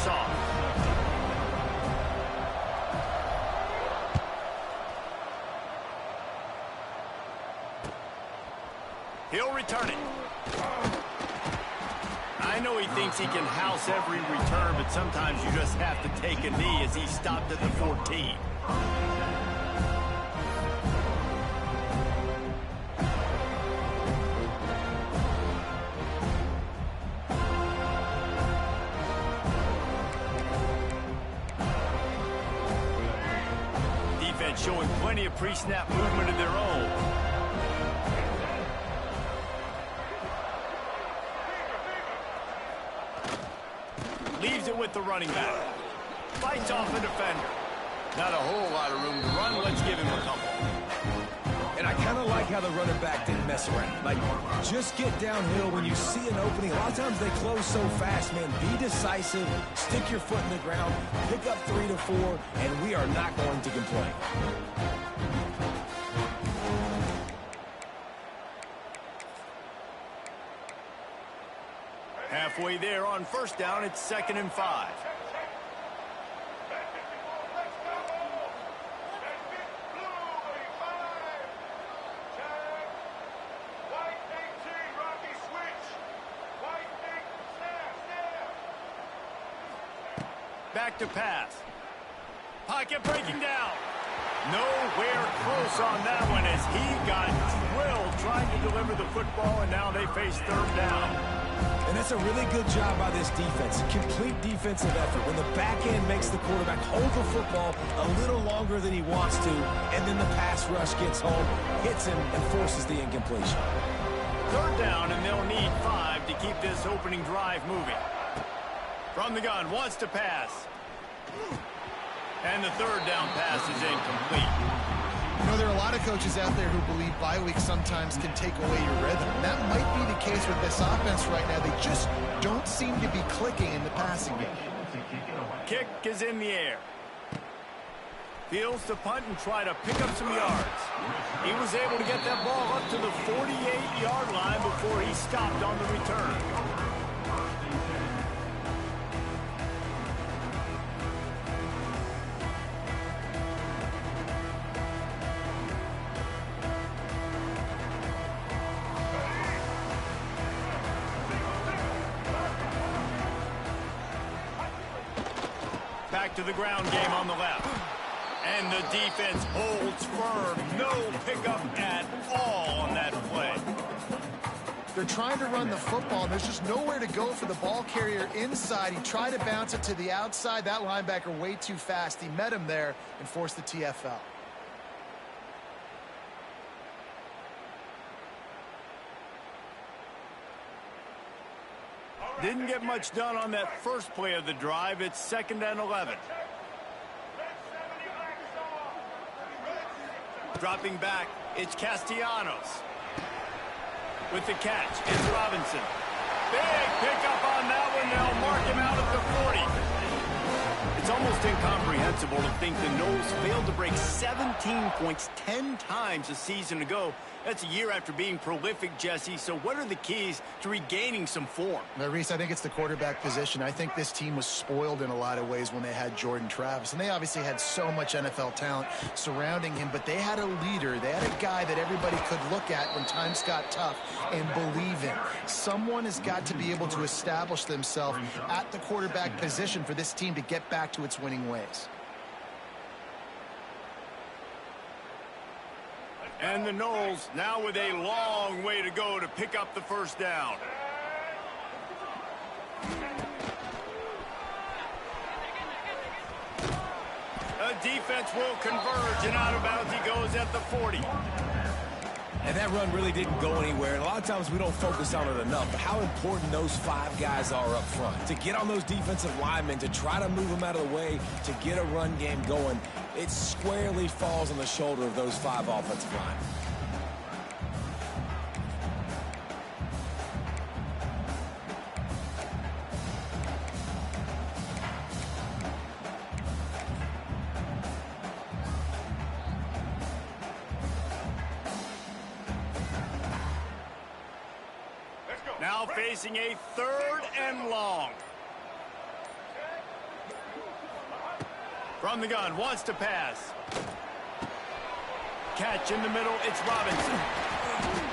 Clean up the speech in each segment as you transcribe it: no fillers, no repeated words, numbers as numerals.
this off. He'll return it. I know he thinks he can house every return, but sometimes you just have to take a knee as he stopped at the 14. Defense showing plenty of pre-snap movement of their own. Leaves it with the running back. Fights off the defender. Not a whole lot of room to run. Let's give him a couple. And I kind of like how the running back didn't mess around. Like, just get downhill when you see an opening. A lot of times they close so fast, man. Be decisive. Stick your foot in the ground. Pick up 3 to 4, and we are not going to complain. Halfway there on first down, it's 2nd and 5. Back to pass. Pocket breaking down. Nowhere close on that one as he got drilled trying to deliver the football, and now they face 3rd down. And that's a really good job by this defense. Complete defensive effort. When the back end makes the quarterback hold the football a little longer than he wants to, and then the pass rush gets home, hits him, and forces the incompletion. 3rd down, and they'll need 5 to keep this opening drive moving. From the gun, wants to pass. And the 3rd down pass is incomplete. You know, there are a lot of coaches out there who believe bye weeks sometimes can take away your rhythm. And that might be the case with this offense right now. They just don't seem to be clicking in the passing game. Kick is in the air. Fields to punt and try to pick up some yards. He was able to get that ball up to the 48-yard line before he stopped on the return. Back to the ground game on the left. And the defense holds firm. No pickup at all on that play. They're trying to run the football, and there's just nowhere to go for the ball carrier inside. He tried to bounce it to the outside. That linebacker way too fast. He met him there and forced the TFL. Didn't get much done on that first play of the drive. It's 2nd and 11. Dropping back, it's Castellanos. With the catch, it's Robinson. Big pickup on that one. They'll mark him out at the 40. It's almost incomprehensible to think the Noles failed to break 17 points 10 times a season ago. That's a year after being prolific, Jesse. So what are the keys to regaining some form? Now, Reese, I think it's the quarterback position. I think this team was spoiled in a lot of ways when they had Jordan Travis. And they obviously had so much NFL talent surrounding him. But they had a leader. They had a guy that everybody could look at when times got tough and believe in. Someone has got to be able to establish themselves at the quarterback position for this team to get back to its winning ways. And the Noles now with a long way to go to pick up the first down. The defense will converge, and out of bounds he goes at the 40. And that run really didn't go anywhere. And a lot of times we don't focus on it enough. But how important those 5 guys are up front. To get on those defensive linemen, to try to move them out of the way, to get a run game going, it squarely falls on the shoulder of those 5 offensive linemen. Now facing a 3rd and long. From the gun, wants to pass. Catch in the middle, it's Robinson.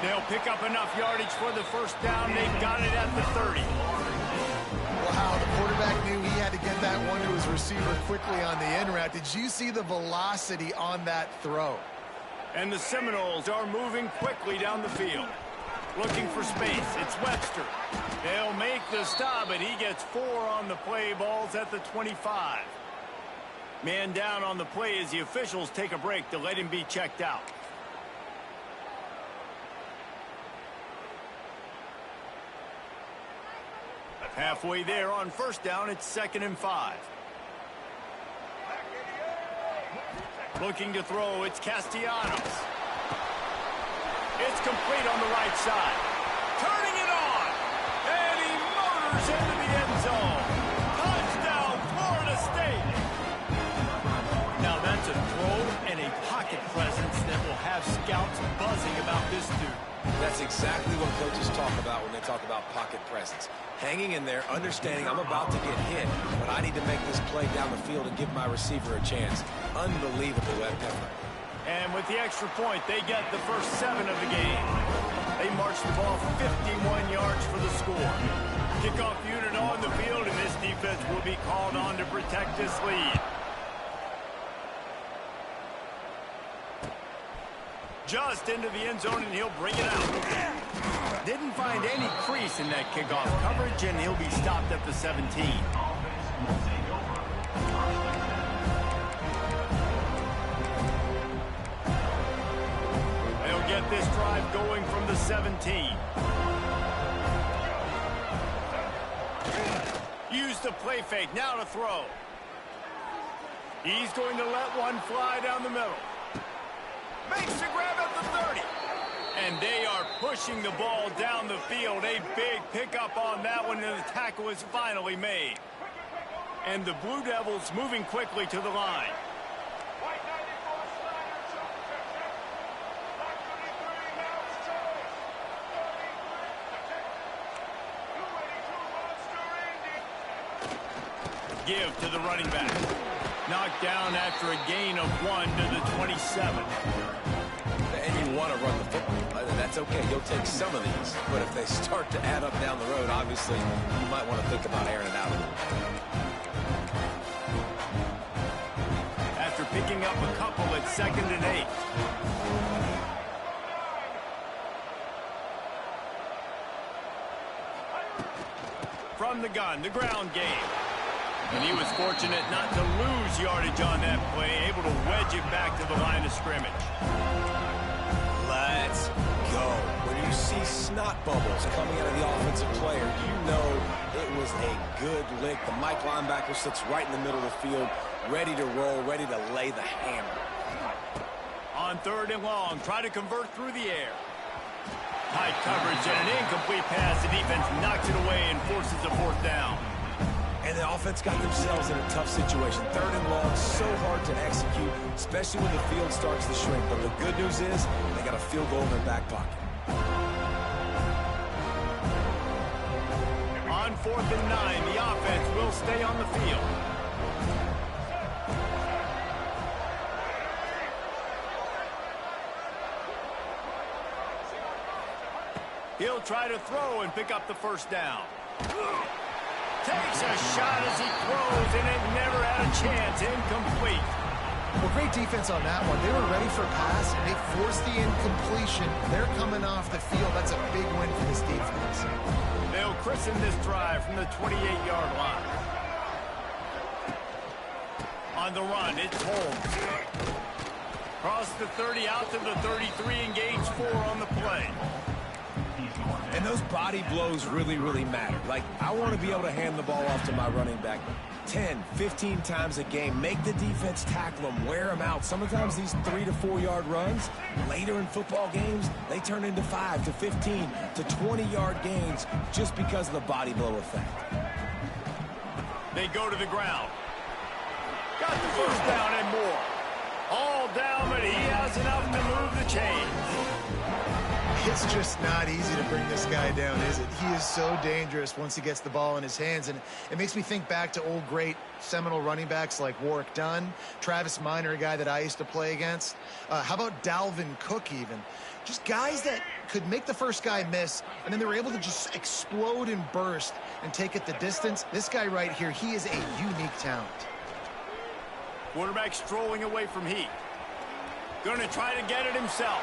They'll pick up enough yardage for the first down. They've got it at the 30. Wow, the quarterback knew he had to get that one to his receiver quickly on the in route. Did you see the velocity on that throw? And the Seminoles are moving quickly down the field. Looking for space, it's Webster. They'll make the stop, but he gets 4 on the play. Ball's at the 25. Man down on the play as the officials take a break to let him be checked out. Halfway there on first down, it's 2nd and 5. Looking to throw, it's Castellanos. It's complete on the right side. Turning it on. And he motors into the end zone. Touchdown, Florida State. Now that's a throw and a pocket presence that will have scouts buzzing about this dude. That's exactly what coaches talk about when they talk about pocket presence. Hanging in there, understanding I'm about to get hit, but I need to make this play down the field and give my receiver a chance. Unbelievable effort. And with the extra point, they get the first 7 of the game. They march the ball 51 yards for the score. Kickoff unit on the field, and this defense will be called on to protect this lead. Just into the end zone, and he'll bring it out. Didn't find any crease in that kickoff coverage, and he'll be stopped at the 17. They'll get this drive going from the 17. Use the play fake, now to throw. He's going to let one fly down the middle. Makes the grab at the 30. And they are pushing the ball down the field. A big pickup on that one, and the tackle is finally made. And the Blue Devils moving quickly to the line. Give to the running back. Knocked down after a gain of 1 to the 27. And you want to run the football. That's okay. You'll take some of these. But if they start to add up down the road, obviously, you might want to think about airing it out a little bit. After picking up a couple at 2nd and 8. From the gun, the ground game. And he was fortunate not to lose yardage on that play, able to wedge it back to the line of scrimmage. Let's go. When you see snot bubbles coming out of the offensive player, you know it was a good lick. The Mike linebacker sits right in the middle of the field, ready to roll, ready to lay the hammer. On 3rd and long, try to convert through the air. Tight coverage and an incomplete pass. The defense knocks it away and forces a 4th down. And the offense got themselves in a tough situation. 3rd and long, so hard to execute, especially when the field starts to shrink. But the good news is they got a field goal in their back pocket. On 4th and 9, the offense will stay on the field. He'll try to throw and pick up the first down. Takes a shot as he throws, and it never had a chance. Incomplete. Well, great defense on that one. They were ready for a pass, and they forced the incompletion. They're coming off the field. That's a big win for this defense. They'll christen this drive from the 28-yard line. On the run, it's Holmes. Across the 30, out to the 33, engage 4 on the play. And those body blows really, really matter. Like, I want to be able to hand the ball off to my running back 10, 15 times a game. Make the defense tackle them, wear them out. Sometimes these 3 to 4 yard runs, later in football games, they turn into 5 to 15 to 20-yard gains just because of the body blow effect. They go to the ground. Got the first down and more. All down, but he has enough to move the chains. It's just not easy to bring this guy down, is it? He is so dangerous once he gets the ball in his hands, and it makes me think back to old great Seminole running backs like Warwick Dunn, Travis Minor, a guy that I used to play against. How about Dalvin Cook even? Just guys that could make the first guy miss, and then they were able to just explode and burst and take it the distance. This guy right here, he is a unique talent. Quarterback strolling away from heat. Going to try to get it himself.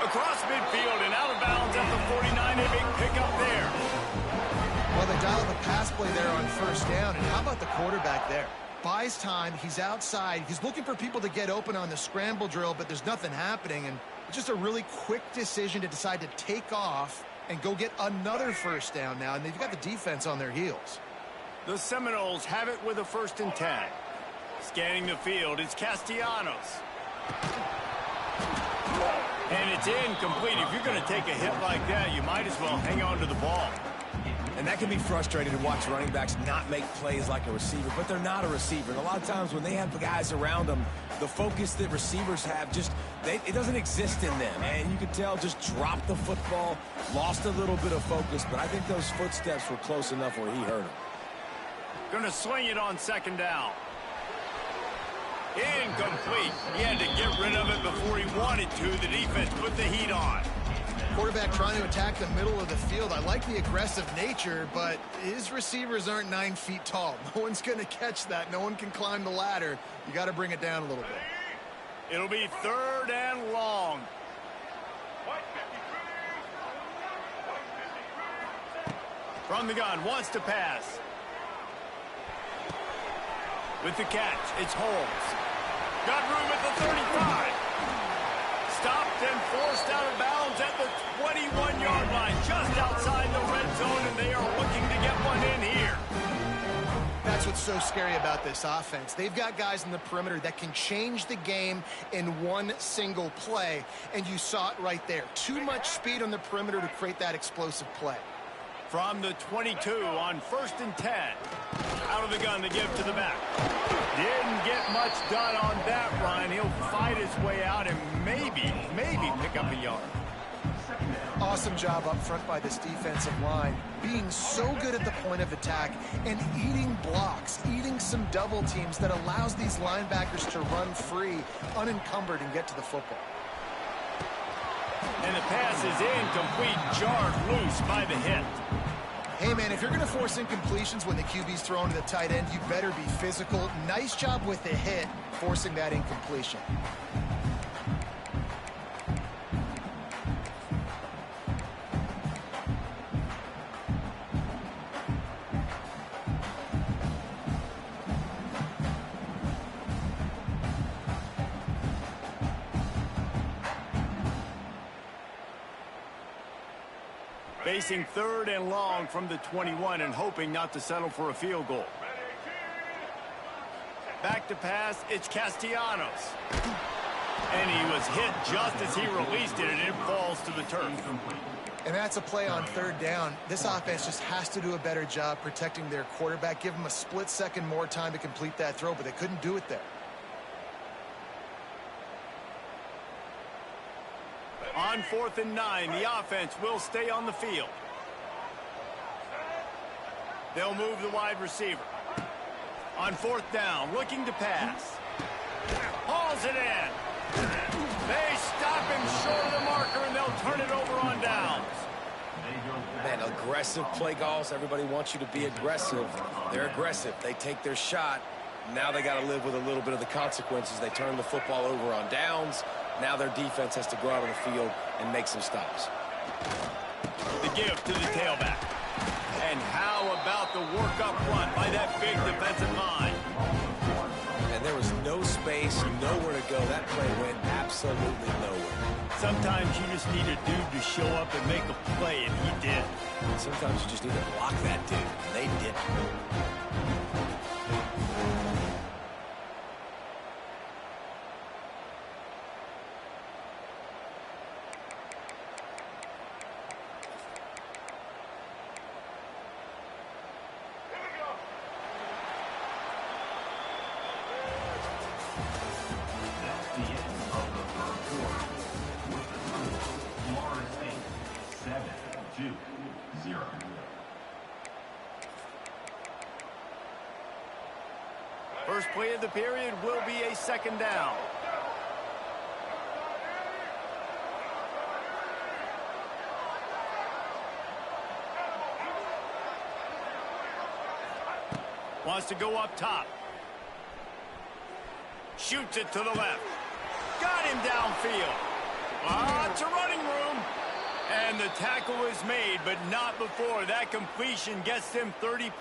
Across midfield and out of bounds at the 49. A big pickup there. Well, they dial up a pass play there on first down, and how about the quarterback there? Buys time, he's outside, he's looking for people to get open on the scramble drill, but there's nothing happening, and it's just a really quick decision to decide to take off and go get another first down now, and they've got the defense on their heels. The Seminoles have it with a 1st and 10. Scanning the field, it's Castellanos. And it's incomplete. If you're going to take a hit like that, you might as well hang on to the ball. And that can be frustrating to watch running backs not make plays like a receiver, but they're not a receiver. And a lot of times when they have guys around them, the focus that receivers have it doesn't exist in them. And you can tell just dropped the football, lost a little bit of focus, but I think those footsteps were close enough where he hurt him. Going to swing it on 2nd down. Incomplete. He had to get rid of it before he wanted to. The defense put the heat on. Quarterback trying to attack the middle of the field. I like the aggressive nature, but his receivers aren't 9 feet tall. No one's going to catch that. No one can climb the ladder. You got to bring it down a little bit. It'll be 3rd and long. From the gun, wants to pass. With the catch, it's Holmes. Got room at the 35. Stopped and forced out of bounds at the 21-yard line, just outside the red zone, and they are looking to get one in here. That's what's so scary about this offense. They've got guys in the perimeter that can change the game in one single play, and you saw it right there. Too much speed on the perimeter to create that explosive play. From the 22 on 1st and 10. Out of the gun to give to the back. Didn't get much done on that run. He'll fight his way out and maybe pick up a yard. Awesome job up front by this defensive line, being so good at the point of attack and eating blocks, eating some double teams that allows these linebackers to run free, unencumbered, and get to the football. And the pass is incomplete, jarred loose by the hit. Hey, man, if you're going to force incompletions when the QB's thrown to the tight end, you better be physical. Nice job with the hit, forcing that incompletion. Facing 3rd and long from the 21 and hoping not to settle for a field goal. Back to pass, it's Castellanos. And he was hit just as he released it, and it falls to the turf. And that's a play on 3rd down. This offense just has to do a better job protecting their quarterback. Give him a split second more time to complete that throw, but they couldn't do it there. On 4th and 9, the offense will stay on the field. They'll move the wide receiver. On 4th down, looking to pass. Hauls it in. They stop him short of the marker, and they'll turn it over on downs. Man, aggressive play calls. Everybody wants you to be aggressive. They're aggressive. They take their shot. Now they got to live with a little bit of the consequences. They turn the football over on downs. Now their defense has to go out on the field and make some stops. The give to the tailback. And how about the work up front by that big defensive line? And there was no space, nowhere to go. That play went absolutely nowhere. Sometimes you just need a dude to show up and make a play, and he did. Sometimes you just need to block that dude, and they didn't. 2-0. First play of the period will be a second down. Wants to go up top. Shoots it to the left. Got him downfield. Lots of running room. And the tackle is made, but not before that completion gets them 30+.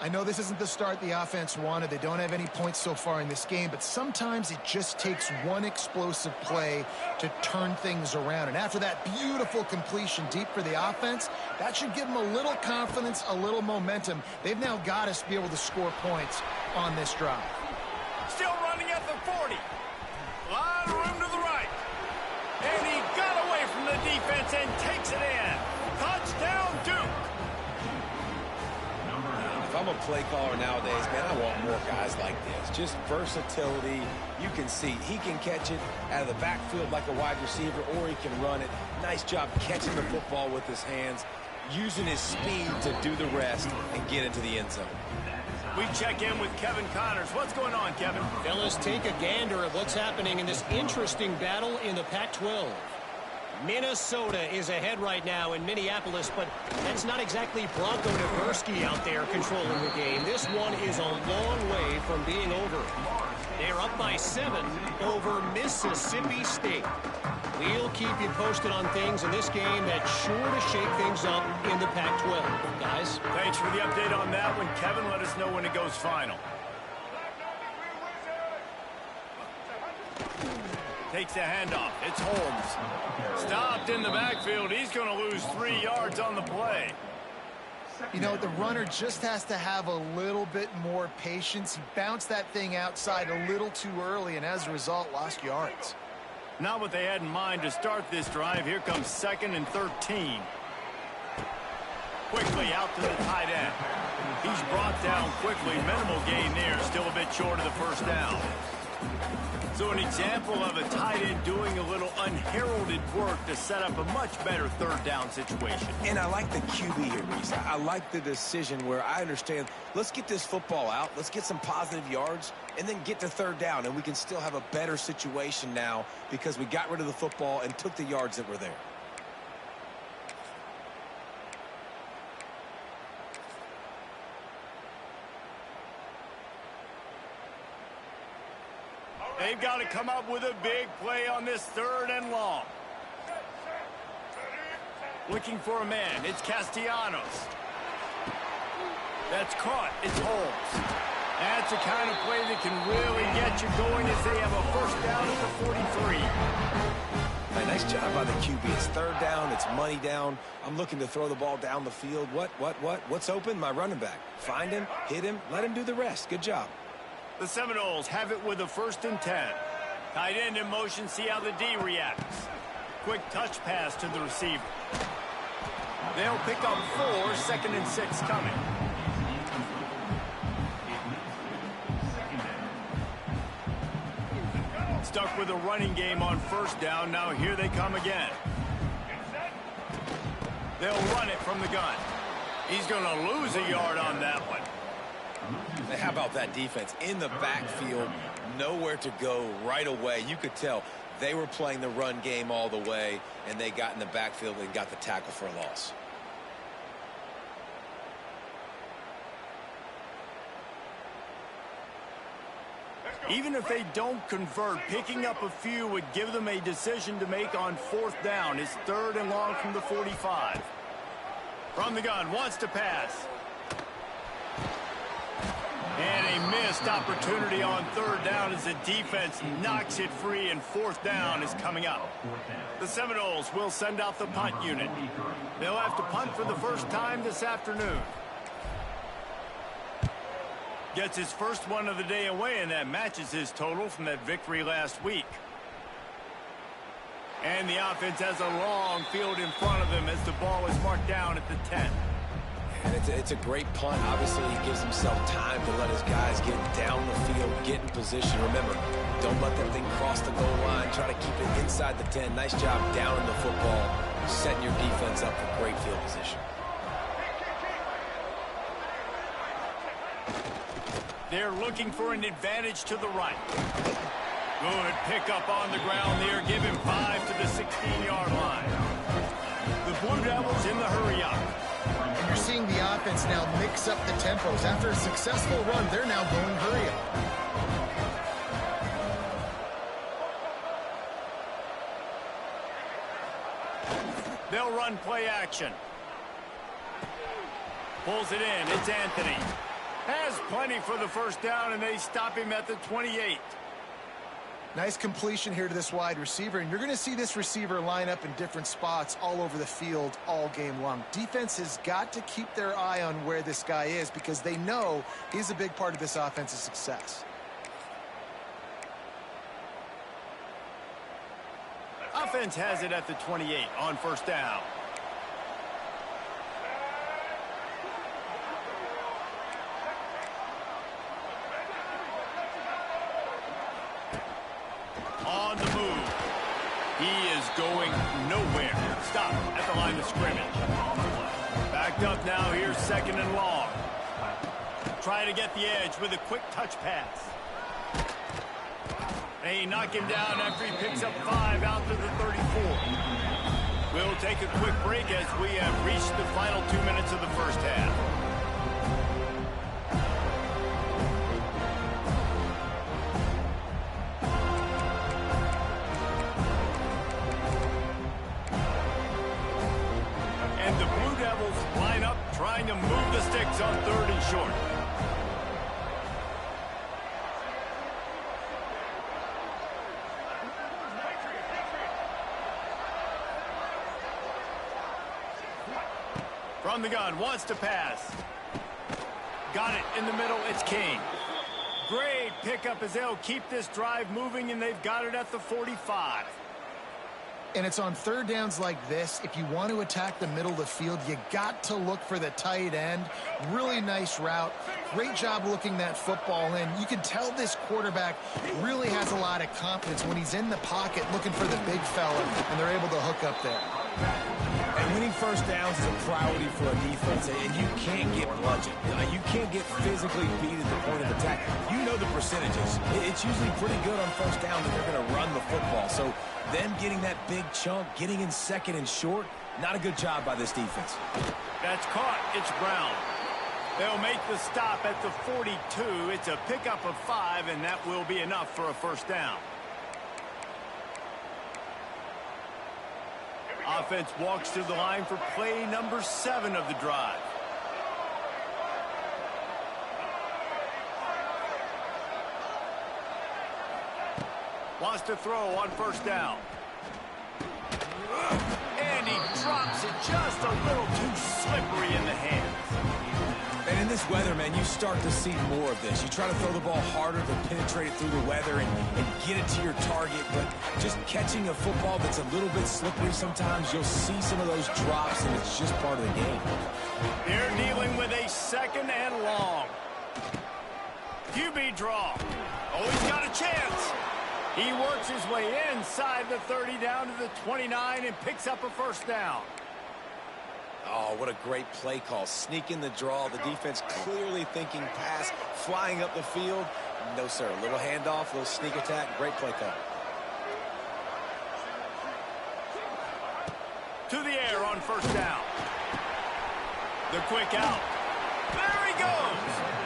I know this isn't the start the offense wanted. They don't have any points so far in this game, but sometimes it just takes one explosive play to turn things around. And after that beautiful completion deep for the offense, that should give them a little confidence, a little momentum. They've now got us to be able to score points on this drive. Still running at the 40. A lot of room to the right. And he got away from the defense and takes it in. Touchdown, Duke. If I'm a play caller nowadays, man, I want more guys like this. Just versatility. You can see he can catch it out of the backfield like a wide receiver, or he can run it. Nice job catching the football with his hands, using his speed to do the rest and get into the end zone. We check in with Kevin Connors. What's going on, Kevin? Fellas, take a gander at what's happening in this interesting battle in the Pac-12. Minnesota is ahead right now in Minneapolis, but that's not exactly Bronco Nagurski out there controlling the game. This one is a long way from being over. They're up by 7 over Mississippi State. We'll keep you posted on things in this game that's sure to shake things up in the Pac-12. Guys? Thanks for the update on that one, Kevin. Let us know when it goes final. Takes the handoff. It's Holmes. Stopped in the backfield. He's going to lose 3 yards on the play. You know, the runner just has to have a little bit more patience. He bounced that thing outside a little too early, and as a result, lost yards. Not what they had in mind to start this drive. Here comes 2nd and 13. Quickly out to the tight end. He's brought down quickly. Minimal gain there. Still a bit short of the first down. So an example of a tight end doing a little unheralded work to set up a much better third down situation. And I like the QB here, Reese. I like the decision where I understand, let's get this football out, let's get some positive yards, and then get to third down, and we can still have a better situation now because we got rid of the football and took the yards that were there. They've got to come up with a big play on this 3rd and long. Looking for a man. It's Castellanos. That's caught. It's Holmes. That's the kind of play that can really get you going as they have a first down at the 43. Hey, nice job by the QB. It's 3rd down. It's money down. I'm looking to throw the ball down the field. What's open? My running back. Find him, hit him, let him do the rest. Good job. The Seminoles have it with a 1st and 10. Tight end in motion, see how the D reacts. Quick touch pass to the receiver. They'll pick up 4, 2nd and 6 coming. Stuck with a running game on 1st down. Now here they come again. They'll run it from the gun. He's going to lose a yard on that one. How about that defense in the backfield, nowhere to go right away. You could tell they were playing the run game all the way, and they got in the backfield and got the tackle for a loss. Even if they don't convert, picking up a few would give them a decision to make on 4th down. It's 3rd and long from the 45. From the gun, wants to pass. And a missed opportunity on 3rd down as the defense knocks it free, and 4th down is coming up. The Seminoles will send out the punt unit. They'll have to punt for the first time this afternoon. Gets his first one of the day away, and that matches his total from that victory last week. And the offense has a long field in front of them as the ball is marked down at the 10. And it's a great punt. Obviously, he gives himself time to let his guys get down the field, get in position. Remember, don't let that thing cross the goal line. Try to keep it inside the 10. Nice job down in the football setting your defense up for great field position. They're looking for an advantage to the right. Good pickup on the ground there. Give him 5 to the 16-yard line. The Blue Devils in the hurry-up. And you're seeing the offense now mix up the tempos. After a successful run, they're now going hurry-up. They'll run play action. Pulls it in. It's Anthony. Has plenty for the first down, and they stop him at the 28. Nice completion here to this wide receiver, and you're going to see this receiver line up in different spots all over the field all game long. Defense has got to keep their eye on where this guy is because they know he's a big part of this offense's success. Offense has it at the 28 on first down. On the move. He is going nowhere. Stop at the line of scrimmage. Backed up now. Here's second and long. Trying to get the edge with a quick touch pass. They knock him down after he picks up 5 out to the 34. We'll take a quick break as we have reached the final 2 minutes of the first half. And the Blue Devils line up trying to move the sticks on 3rd and short. From the gun, wants to pass. Got it in the middle, it's King. Great pickup as they'll keep this drive moving, and they've got it at the 45. And it's on third downs like this. If you want to attack the middle of the field, you got to look for the tight end. Really nice route. Great job looking that football in. You can tell this quarterback really has a lot of confidence when he's in the pocket looking for the big fella, and they're able to hook up there. And winning first downs is a priority for a defense, and you can't get bludgeoned. You can't get physically beat at the point of attack. You know the percentages. It's usually pretty good on first down that they're going to run the football. So then getting that big chunk, getting in second and short, not a good job by this defense. That's caught. It's Brown. They'll make the stop at the 42. It's a pickup of 5, and that will be enough for a first down. Offense walks to the line for play number 7 of the drive. Wants to throw on first down. And he drops it just a little too slippery in the hands. And in this weather, man, you start to see more of this. You try to throw the ball harder to penetrate it through the weather and get it to your target, but just catching a football that's a little bit slippery sometimes, you'll see some of those drops, and it's just part of the game. They're dealing with a second and long. QB draw. Oh, he's got a chance. He works his way inside the 30 down to the 29 and picks up a first down. Oh, what a great play call. Sneaking the draw. The defense clearly thinking pass, flying up the field. No, sir. A little handoff, a little sneak attack. Great play call. To the air on first down. The quick out. There he goes.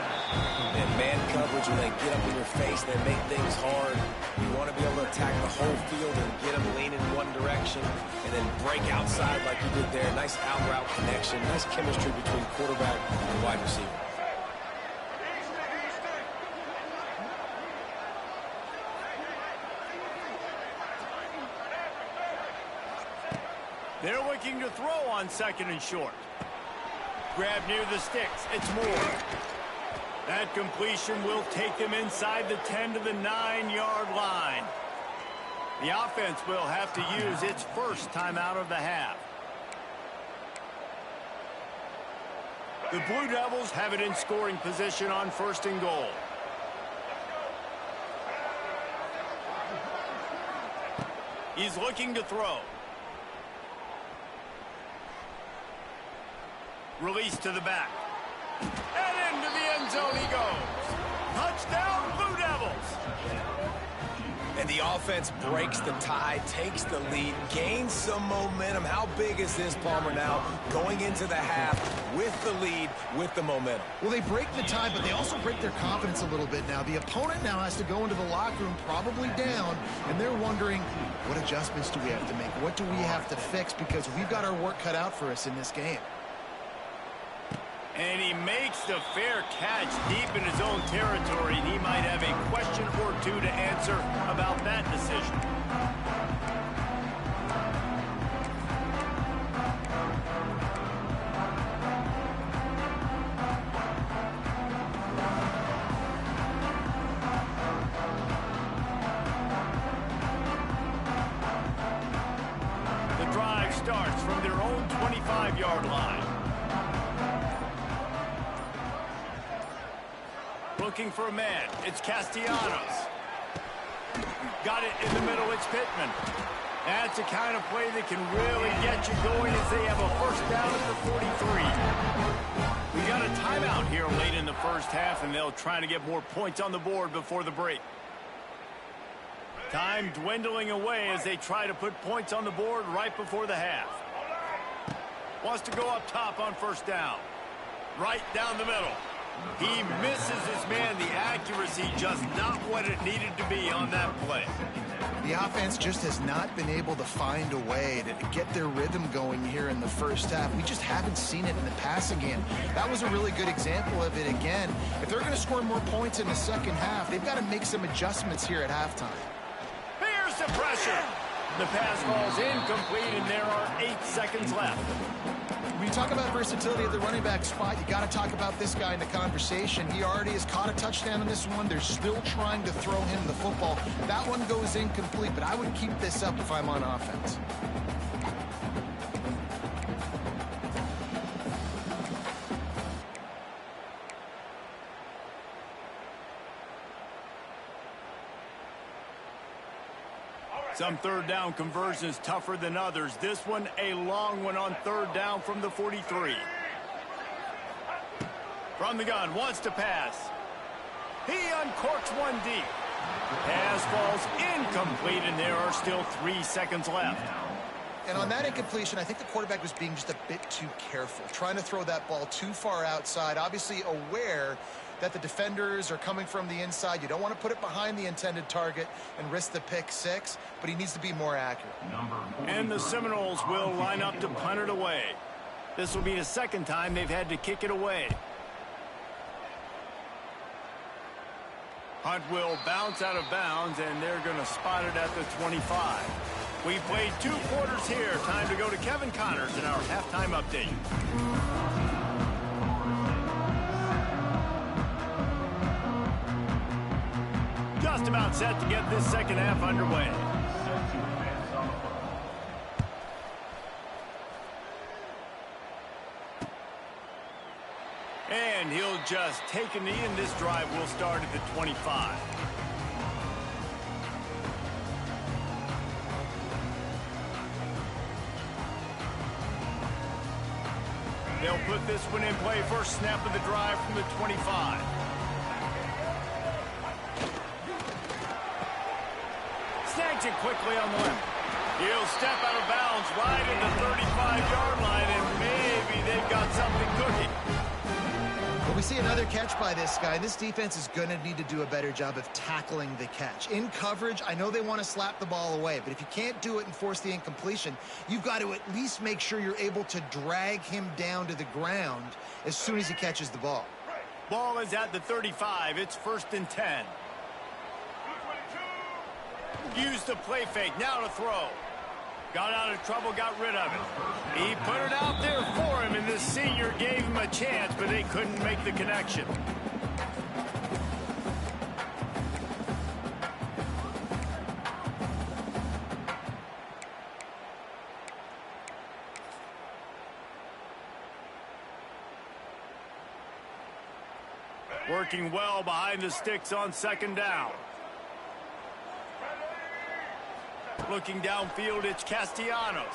And man coverage, when they get up in your face, they make things hard. You want to be able to attack the whole field and get them leaning one direction and then break outside like you did there. Nice out route connection. Nice chemistry between quarterback and wide receiver. They're looking to throw on second and short. Grab near the sticks. It's Moore. That completion will take them inside the 10 to the 9-yard line. The offense will have to use its first timeout of the half. The Blue Devils have it in scoring position on first and goal. He's looking to throw. Release to the back. And into the end zone he goes. Touchdown, Blue Devils. And the offense breaks the tie, takes the lead, gains some momentum. How big is this, Palmer, now going into the half with the lead, with the momentum? Well, they break the tie, but they also break their confidence a little bit now. The opponent now has to go into the locker room probably down, and they're wondering, what adjustments do we have to make? What do we have to fix? Because we've got our work cut out for us in this game. And he makes the fair catch deep in his own territory, and he might have a question or two to answer about that decision. The drive starts from their own 25-yard line. Looking for a man. It's Castellanos. Got it in the middle. It's Pittman. That's the kind of play that can really get you going as they have a first down at the 43. We got a timeout here late in the first half, and they'll try to get more points on the board before the break. Time dwindling away as they try to put points on the board right before the half. Wants to go up top on first down. Right down the middle. He misses his man. The accuracy just not what it needed to be on that play. The offense just has not been able to find a way to get their rhythm going here in the first half. We just haven't seen it in the passing game. That was a really good example of it again. If they're going to score more points in the second half, they've got to make some adjustments here at halftime. Here's the pressure. The pass falls incomplete, and there are 8 seconds left. When you talk about versatility at the running back spot, you got to talk about this guy in the conversation. He already has caught a touchdown in this one. They're still trying to throw him the football. That one goes incomplete, but I would keep this up if I'm on offense. Some third down conversions tougher than others. This one, a long one on third down from the 43. From the gun, wants to pass. He uncorks one deep. Pass falls incomplete, and there are still 3 seconds left. And on that incompletion, I think the quarterback was being just a bit too careful, trying to throw that ball too far outside, obviously aware that the defenders are coming from the inside. You don't want to put it behind the intended target and risk the pick six, but he needs to be more accurate. And the Seminoles will line up to punt it away. This will be the second time they've had to kick it away. Hunt will bounce out of bounds, and they're going to spot it at the 25. We played 2 quarters here. Time to go to Kevin Connors in our halftime update. Just about set to get this second half underway. And he'll just take a knee, and this drive will start at the 25. They'll put this one in play. First snap of the drive from the 25. Snags it quickly on the left. He'll step out of bounds right at the 35-yard line, and maybe they've got something cooking. Well, we see another catch by this guy. This defense is going to need to do a better job of tackling the catch. In coverage, I know they want to slap the ball away, but if you can't do it and force the incompletion, you've got to at least make sure you're able to drag him down to the ground as soon as he catches the ball. Ball is at the 35. It's 1st and 10. Use the play fake. Now to throw. Got out of trouble, got rid of it. He put it out there for him, and this senior gave him a chance, but they couldn't make the connection. Working well behind the sticks on second down. Looking downfield, it's Castellanos.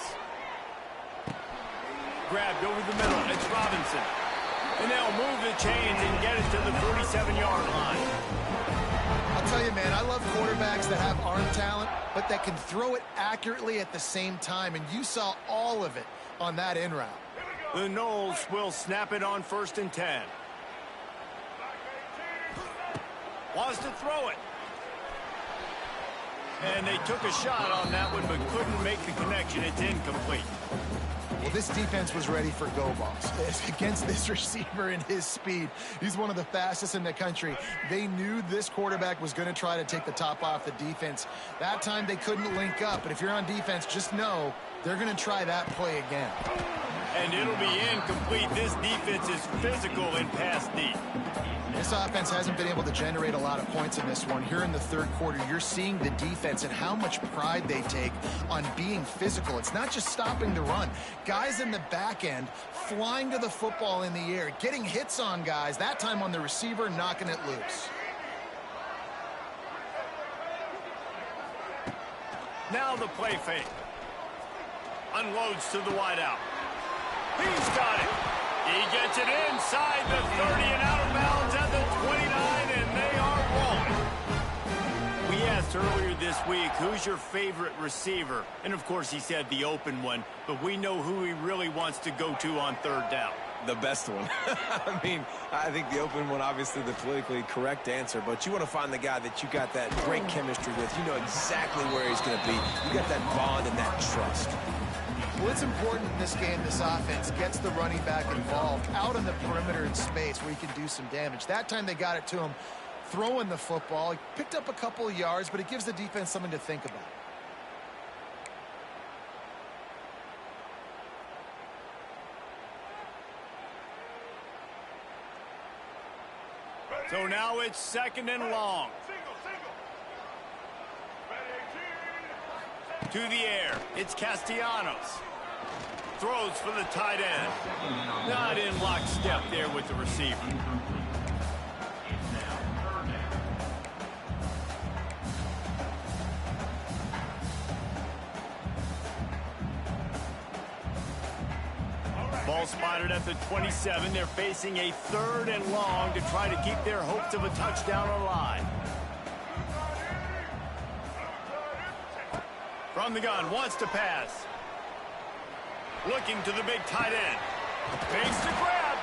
grabbed over the middle. It's Robinson. And they'll move the chains and get it to the 47-yard line. I'll tell you, man, I love quarterbacks that have arm talent, but that can throw it accurately at the same time. And you saw all of it on that in route. The Noles will snap it on 1st and 10. Wants to throw it. And they took a shot on that one, but couldn't make the connection. It's incomplete. Well, this defense was ready for go balls. Against this receiver and his speed, he's one of the fastest in the country. They knew this quarterback was going to try to take the top off the defense. That time they couldn't link up, but if you're on defense, just know they're going to try that play again. And it'll be incomplete. This defense is physical in pass deep. This offense hasn't been able to generate a lot of points in this one. Here in the third quarter, you're seeing the defense and how much pride they take on being physical. It's not just stopping the run. Guys in the back end flying to the football in the air, getting hits on guys, that time on the receiver, knocking it loose. Now the play fake. Unloads to the wideout. He's got it. He gets it inside the 30 and out of bounds at the 29, and they are rolling. We asked earlier this week, who's your favorite receiver? And, of course, he said the open one, but we know who he really wants to go to on 3rd down. The best one. I mean, I think the open one, obviously the politically correct answer, but you want to find the guy that you got that great chemistry with. You know exactly where he's going to be. You got that bond and that trust. Well, it's important in this game, this offense gets the running back involved out on the perimeter in space where he can do some damage. That time they got it to him throwing the football. He picked up a couple of yards, but it gives the defense something to think about. So now it's 2nd and long. To the air, it's Castellanos. Throws for the tight end. Not in lockstep there with the receiver. Ball spotted at the 27. They're facing a 3rd and long to try to keep their hopes of a touchdown alive. From the gun, wants to pass. Looking to the big tight end. Fakes to grab.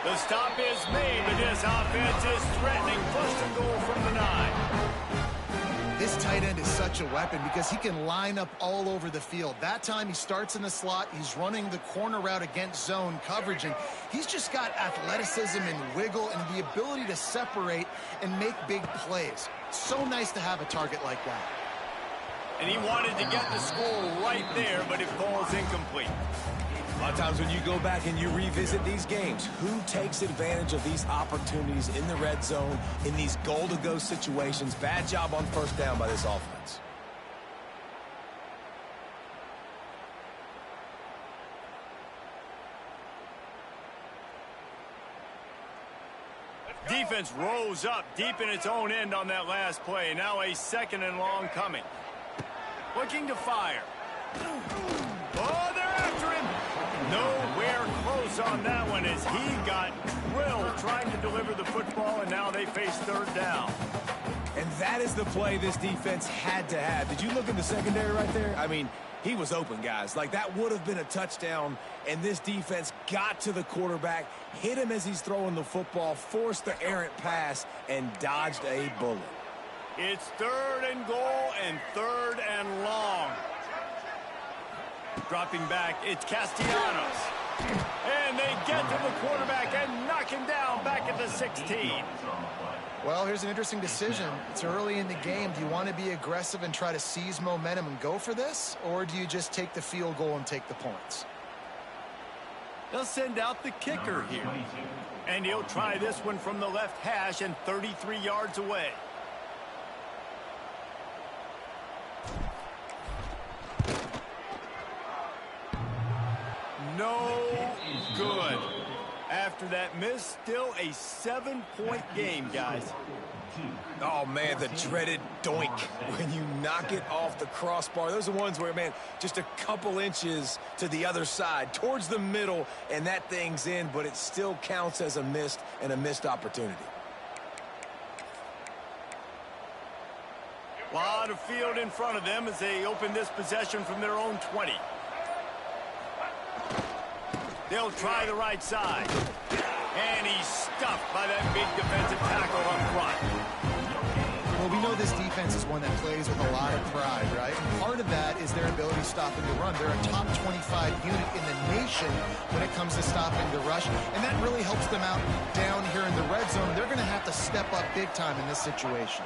The stop is made, but this offense is threatening. 1st and goal from the 9. This tight end is such a weapon because he can line up all over the field. That time he starts in the slot. He's running the corner route against zone coverage, and he's just got athleticism and wiggle and the ability to separate and make big plays. So nice to have a target like that. And he wanted to get the score right there, but it falls incomplete. A lot of times when you go back and you revisit these games, who takes advantage of these opportunities in the red zone, in these goal-to-go situations? Bad job on 1st down by this offense. Defense rose up deep in its own end on that last play. Now a 2nd and long coming. Looking to fire. Oh, they're after him. Nowhere close on that one as he got drilled trying to deliver the football, and now they face 3rd down. And that is the play this defense had to have. Did you look in the secondary right there? I mean, he was open, guys. Like, that would have been a touchdown, and this defense got to the quarterback, hit him as he's throwing the football, forced the errant pass, and dodged a bullet. It's 3rd and goal and 3rd and long. Dropping back, it's Castellanos. And they get to the quarterback and knock him down back at the 16. Well, here's an interesting decision. It's early in the game. Do you want to be aggressive and try to seize momentum and go for this? Or do you just take the field goal and take the points? They'll send out the kicker here. And he'll try this one from the left hash and 33 yards away. No good. After that miss, still a 7-point game, guys. Oh, man, the dreaded doink when you knock it off the crossbar. Those are ones where, man, just a couple inches to the other side, towards the middle, and that thing's in, but it still counts as a missed opportunity. A lot of field in front of them as they open this possession from their own 20. They'll try the right side. And he's stuffed by that big defensive tackle up front. Well, we know this defense is one that plays with a lot of pride, right? And part of that is their ability stopping the run. They're a top 25 unit in the nation when it comes to stopping the rush, and that really helps them out down here in the red zone. They're going to have to step up big time in this situation.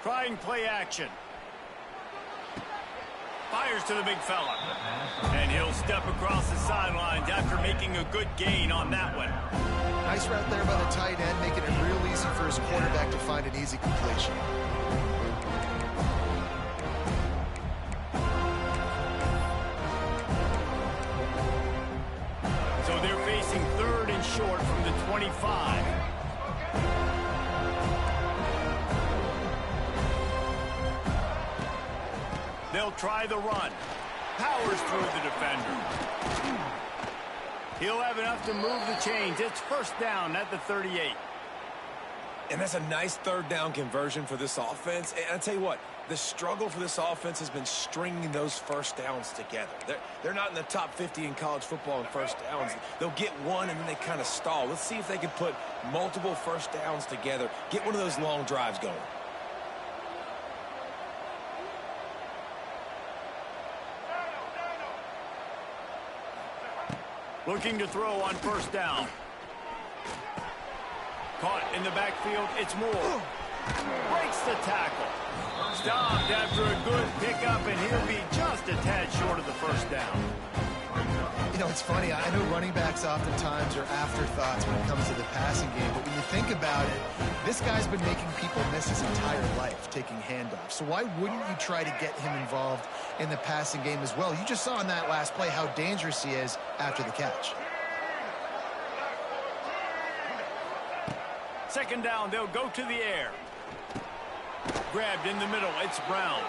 Trying play action. Fires to the big fella. And he'll step across the sidelines after making a good gain on that one. Nice route there by the tight end, making it real easy for his quarterback to find an easy completion. So they're facing 3rd and short from the 25. They'll try the run. Powers through the defender. He'll have enough to move the chains. It's 1st down at the 38. And that's a nice 3rd down conversion for this offense. And I'll tell you what, the struggle for this offense has been stringing those 1st downs together. They're not in the top 50 in college football in 1st downs. They'll get one and then they kind of stall. Let's see if they can put multiple 1st downs together, get one of those long drives going. Looking to throw on 1st down. Caught in the backfield. It's Moore. Breaks the tackle. Stopped after a good pickup, and he'll be just a tad short of the 1st down. You know, it's funny. I know running backs oftentimes are afterthoughts when it comes to the passing game, but when you think about it, this guy's been making people miss his entire life taking handoffs. So why wouldn't you try to get him involved in the passing game as well? You just saw in that last play how dangerous he is after the catch. 2nd down, they'll go to the air. Grabbed in the middle, it's Brown.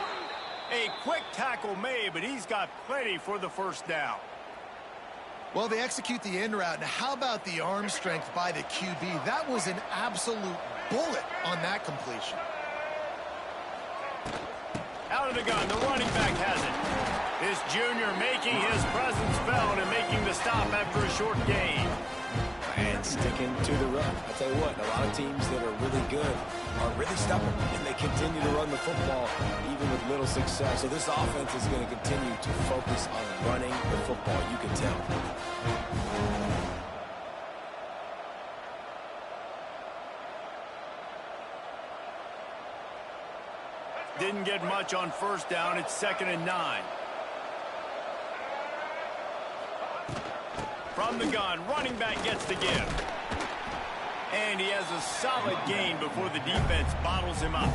A quick tackle made, but he's got plenty for the 1st down. Well, they execute the in route. Now, how about the arm strength by the QB? That was an absolute bullet on that completion. Out of the gun, the running back has it. This junior making his presence felt and making the stop after a short gain. And sticking to the run. I tell you what, a lot of teams that are really good are really stubborn, and they continue to run the football even with little success. So this offense is going to continue to focus on running the football. You can tell. Didn't get much on 1st down. It's 2nd and 9. From the gun, running back gets the give. And he has a solid gain before the defense bottles him up.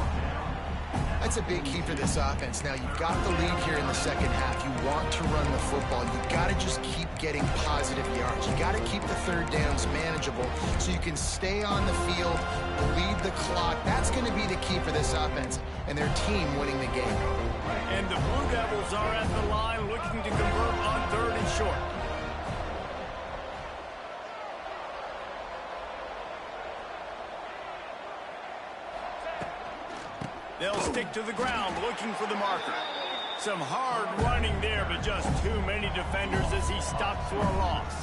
That's a big key for this offense. Now, you've got the lead here in the 2nd half. You want to run the football. You've got to just keep getting positive yards. You got to keep the 3rd downs manageable so you can stay on the field, lead the clock. That's going to be the key for this offense and their team winning the game. And the Blue Devils are at the line looking to convert on 3rd and short. They'll stick to the ground, looking for the marker. Some hard running there, but just too many defenders as he stopped for a loss.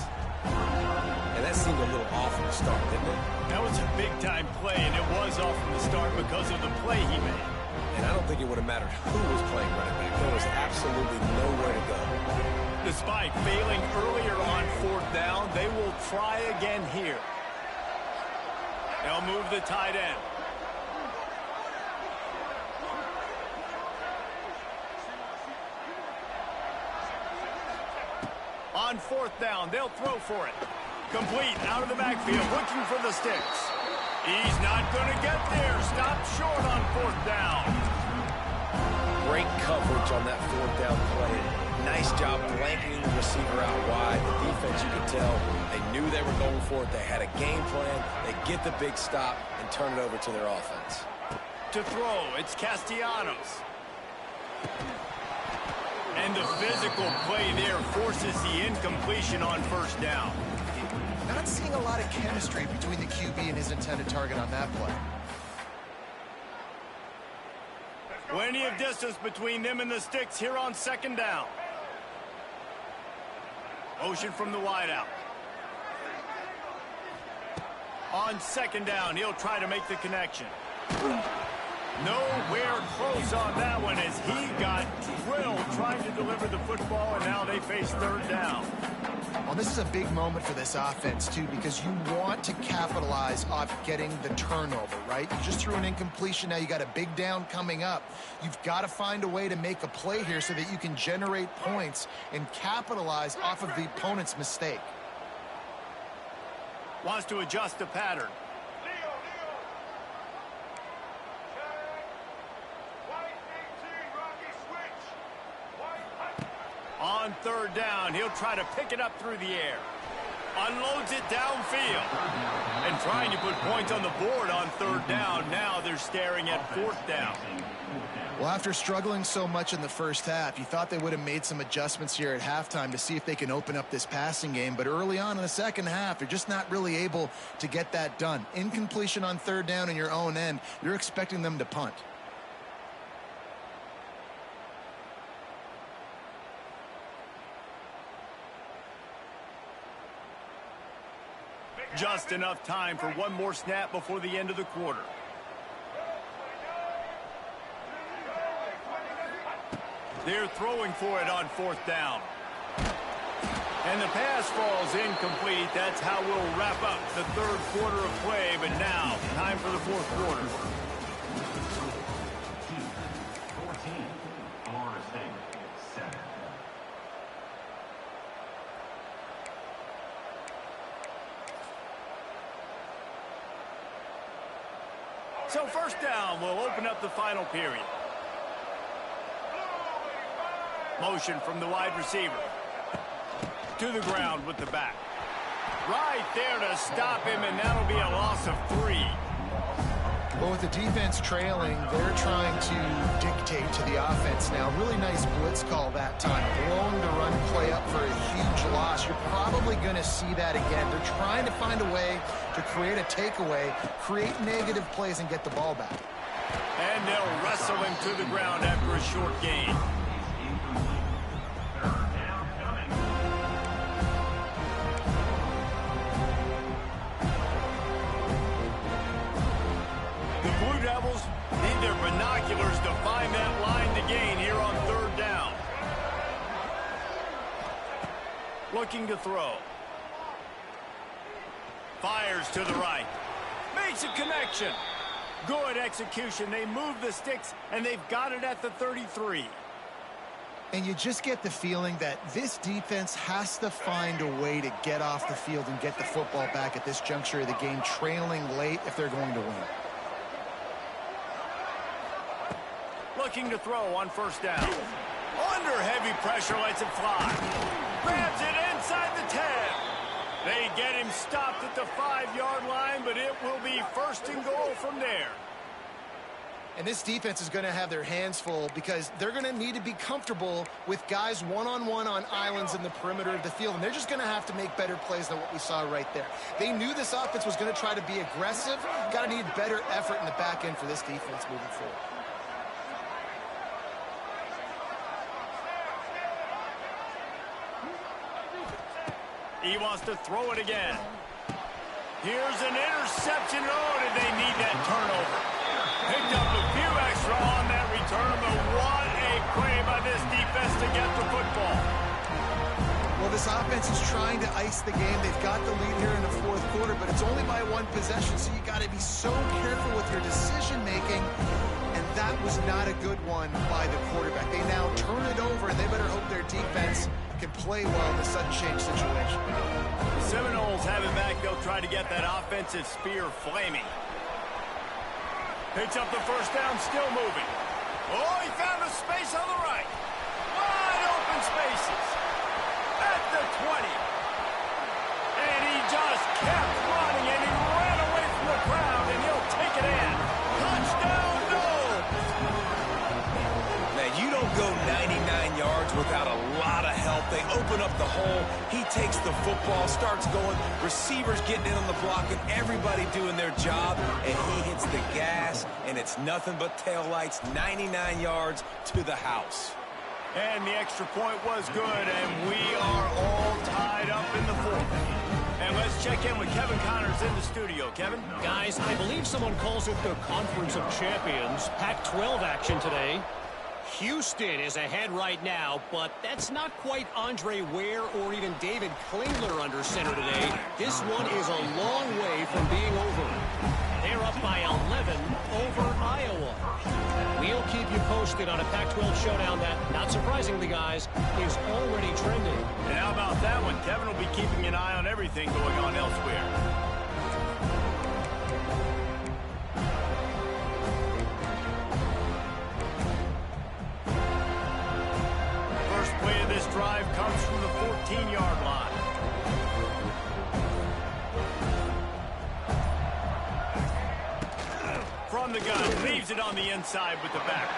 And that seemed a little off from the start, didn't it? That was a big-time play, and it was off from the start because of the play he made. And I don't think it would have mattered who was playing running back. There was absolutely nowhere to go. Despite failing earlier on 4th down, they will try again here. They'll move the tight end. On 4th down, they'll throw for it. Complete out of the backfield, looking for the sticks. He's not going to get there. Stopped short on 4th down. Great coverage on that 4th down play. Nice job blanketing the receiver out wide. The defense, you could tell, they knew they were going for it. They had a game plan. They get the big stop and turn it over to their offense. To throw, it's Castellanos. And the physical play there forces the incompletion on first down. Not seeing a lot of chemistry between the QB and his intended target on that play. Plenty of distance between them and the sticks here on second down. Motion from the wideout. On second down, he'll try to make the connection. Nowhere close on that one as he got drilled trying to deliver the football, and now they face third down. Well, this is a big moment for this offense, too, because you want to capitalize off getting the turnover, right? You just threw an incompletion. Now you got a big down coming up. You've got to find a way to make a play here so that you can generate points and capitalize off of the opponent's mistake. Wants to adjust the pattern. On third down, he'll try to pick it up through the air. Unloads it downfield. And trying to put points on the board on third down. Now they're staring at fourth down. Well, after struggling so much in the first half, you thought they would have made some adjustments here at halftime to see if they can open up this passing game. But early on in the second half, they're just not really able to get that done. Incompletion on third down in your own end, you're expecting them to punt. Just enough time for one more snap before the end of the quarter. They're throwing for it on fourth down. And the pass falls incomplete. That's how we'll wrap up the third quarter of play. But now, time for the fourth quarter. 14, Florida State, 7. So first down will open up the final period. Motion from the wide receiver. To the ground with the back. Right there to stop him, and that'll be a loss of 3. Well, with the defense trailing, they're trying to dictate to the offense now. Really nice blitz call that time. Blowing the run play up for a huge loss. You're probably going to see that again. They're trying to find a way to create a takeaway, create negative plays, and get the ball back. And they'll wrestle him to the ground after a short gain. Need their binoculars to find that line to gain here on third down. Looking to throw. Fires to the right. Makes a connection. Good execution. They move the sticks, and they've got it at the 33. And you just get the feeling that this defense has to find a way to get off the field and get the football back at this juncture of the game, trailing late if they're going to win. Looking to throw on first down. Under heavy pressure, lets it fly. Grabs it inside the 10. They get him stopped at the 5-yard line, but it will be first and goal from there. And this defense is going to have their hands full because they're going to need to be comfortable with guys one-on-one on islands in the perimeter of the field. And they're just going to have to make better plays than what we saw right there. They knew this offense was going to try to be aggressive. Got to need better effort in the back end for this defense moving forward. He wants to throw it again. Here's an interception. Oh, did they need that turnover? Picked up a few extra on that return, but what a play by this defense to get the football. Well, this offense is trying to ice the game. They've got the lead here in the fourth quarter, but it's only by one possession, so you got to be so careful with your decision-making, and that was not a good one by the quarterback. They now turn it over, and they better hope their defense can play well in a sudden change situation. The Seminoles have it back. They'll try to get that offensive spear flaming. Picks up the first down, still moving. Oh, he found a space on the right. Wide open spaces. At the 20. And he just kept running, and he ran away from the crowd, and he'll take it in. Touchdown, no! Man, you don't go 99 yards without a lot of help. They open up the hole. He takes the football, starts going. Receivers getting in on the block, and everybody doing their job. And he hits the gas, and it's nothing but taillights, 99 yards to the house. And the extra point was good, and we are all tied up in the fourth. And let's check in with Kevin Connors in the studio. Kevin? Guys, I believe someone calls it the Conference of Champions. Pac-12 action today. Houston is ahead right now, but that's not quite Andre Ware or even David Klingler under center today. This one is a long way from being over. They're up by 11 over Iowa. We'll keep you posted on a Pac-12 showdown that, not surprisingly, guys, is already trending. And how about that one? Kevin will be keeping an eye on everything going on elsewhere. First play of this drive comes from the 14-yard line. From the gun, leaves it on the inside with the back.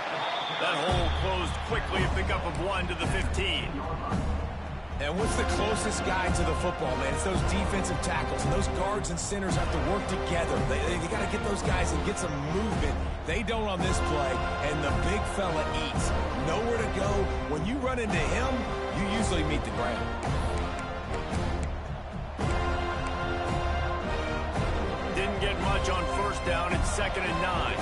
That hole closed quickly, a pickup of 1 to the 15. And what's the closest guy to the football, man? It's those defensive tackles, and those guards and centers have to work together. They got to get those guys and get some movement. They don't on this play, and the big fella eats. Nowhere to go. When you run into him, you usually meet the ground. Didn't get much on first down. It's 2nd and 9.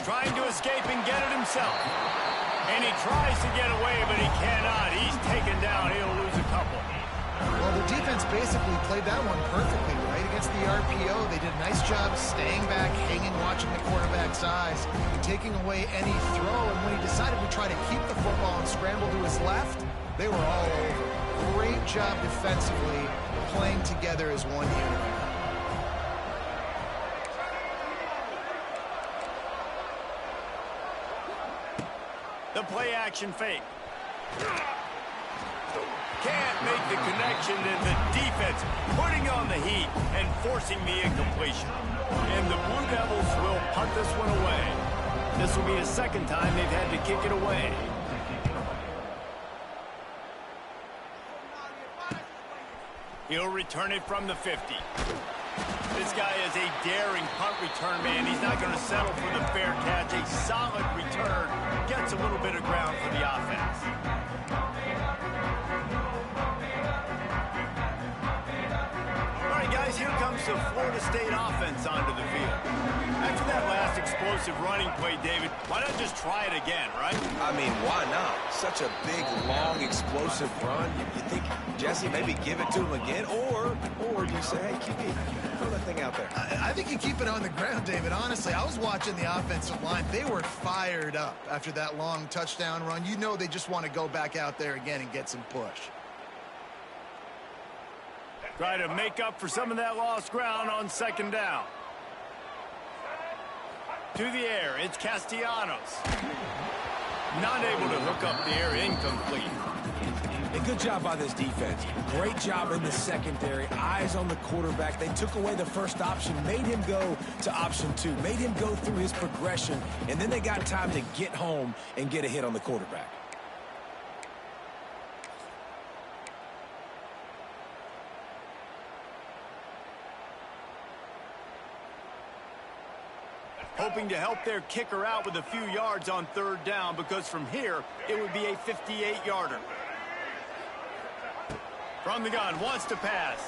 Trying to escape and get it himself. And he tries to get away, but he cannot. He's taken down. He'll lose a couple. Well, the defense basically played that one perfectly, right? Against the RPO, they did a nice job staying back, hanging, watching the quarterback's eyes, and taking away any throw. And when he decided to try to keep the football and scramble to his left, they were all over. Great job defensively, playing together as one unit. The play action fake. Can't make the connection, and the defense putting on the heat and forcing the incompletion. And the Blue Devils will punt this one away. This will be the second time they've had to kick it away. He'll return it from the 50. This guy is a daring punt return man. He's not going to settle for the fair catch. A solid return gets a little bit of ground for the offense. All right, guys, here comes the Florida State offense onto the field. After that last explosive running play, David, why not just try it again, right? I mean, why not? Such a big, long, explosive run. You think, Jesse, maybe give it to him again? Or you say, hey, QB, throw that thing out there. I think you keep it on the ground, David. Honestly, I was watching the offensive line. They were fired up after that long touchdown run. You know they just want to go back out there again and get some push. Try to make up for some of that lost ground on 2nd down. To the air, it's Castellanos. Not able to hook up the air, incomplete. A good job by this defense. Great job in the secondary. Eyes on the quarterback. They took away the first option, made him go to option 2, made him go through his progression, and then they got time to get home and get a hit on the quarterback. Hoping to help their kicker out with a few yards on 3rd down, because from here, it would be a 58-yarder. From the gun, wants to pass.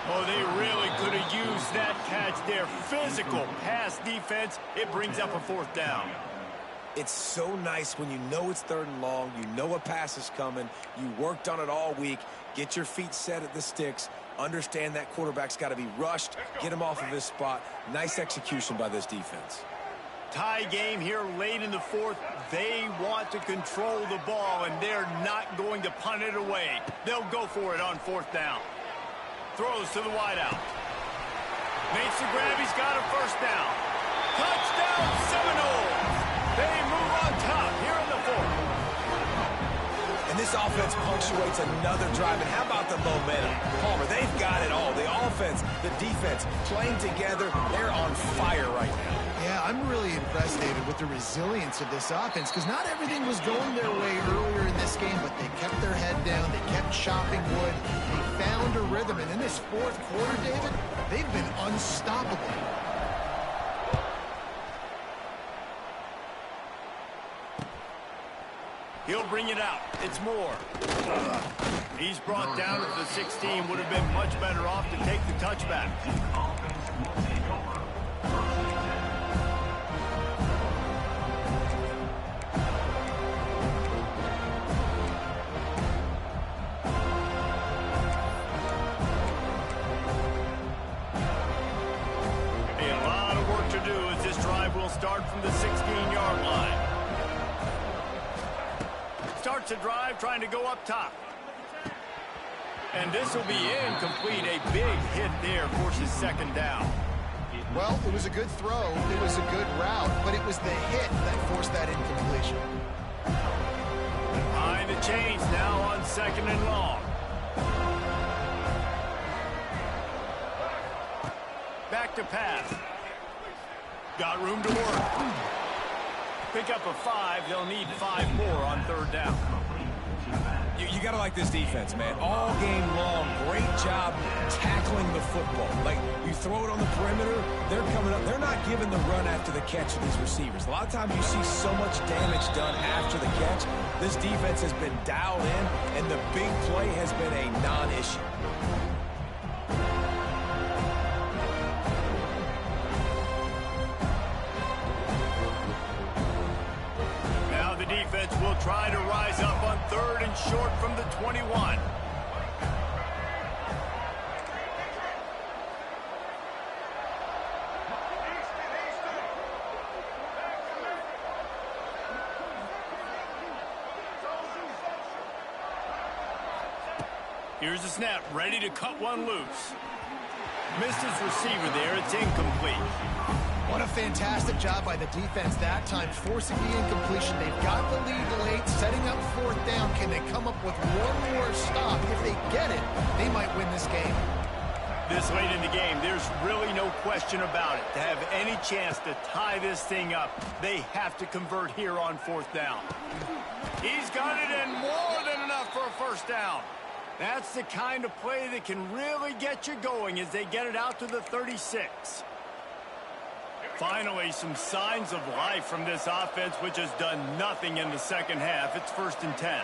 Oh, they really could have used that catch there. Physical pass defense. It brings up a 4th down. It's so nice when you know it's 3rd and long, you know a pass is coming, you worked on it all week, get your feet set at the sticks, understand that quarterback's got to be rushed, get him off of his spot. Nice execution by this defense. Tie game here late in the fourth. They want to control the ball, and they're not going to punt it away. They'll go for it on fourth down. Throws to the wideout. Makes the grab. He's got a first down. Touchdown Seminoles. They move on top here in the fourth. And this offense punctuates another drive. And how about the momentum? Palmer, they've got it all. The offense, the defense, playing together. They're on fire right now. Yeah, I'm really impressed, David, with the resilience of this offense, because not everything was going their way earlier in this game, but they kept their head down. They kept chopping wood. They found a rhythm. And in this fourth quarter, David, they've been unstoppable. He'll bring it out. It's Moore. He's brought down at the 16. Would have been much better off to take the touchback. A lot of work to do as this drive will start from the 16-yard line. Starts a drive trying to go up top. And this will be incomplete. A big hit there forces second down. Well, it was a good throw. It was a good route, but it was the hit that forced that incompletion. Behind the chains now on second and long. Back to pass. Got room to work. Pick up a 5. They'll need 5 more on third down. You got to like this defense, man. All game long, great job tackling the football. Like, you throw it on the perimeter, they're coming up. They're not giving the run after the catch to these receivers. A lot of times you see so much damage done after the catch. This defense has been dialed in, and the big play has been a non-issue. Defense will try to rise up on third and short from the 21. Here's the snap, ready to cut one loose. Missed his receiver there, it's incomplete. What a fantastic job by the defense that time, forcing the incompletion. They've got the lead late, setting up fourth down. Can they come up with one more stop? If they get it, they might win this game. This late in the game, there's really no question about it. To have any chance to tie this thing up, they have to convert here on fourth down. He's got it, and more than enough for a first down. That's the kind of play that can really get you going as they get it out to the 36. Finally, some signs of life from this offense, which has done nothing in the second half. It's 1st and 10.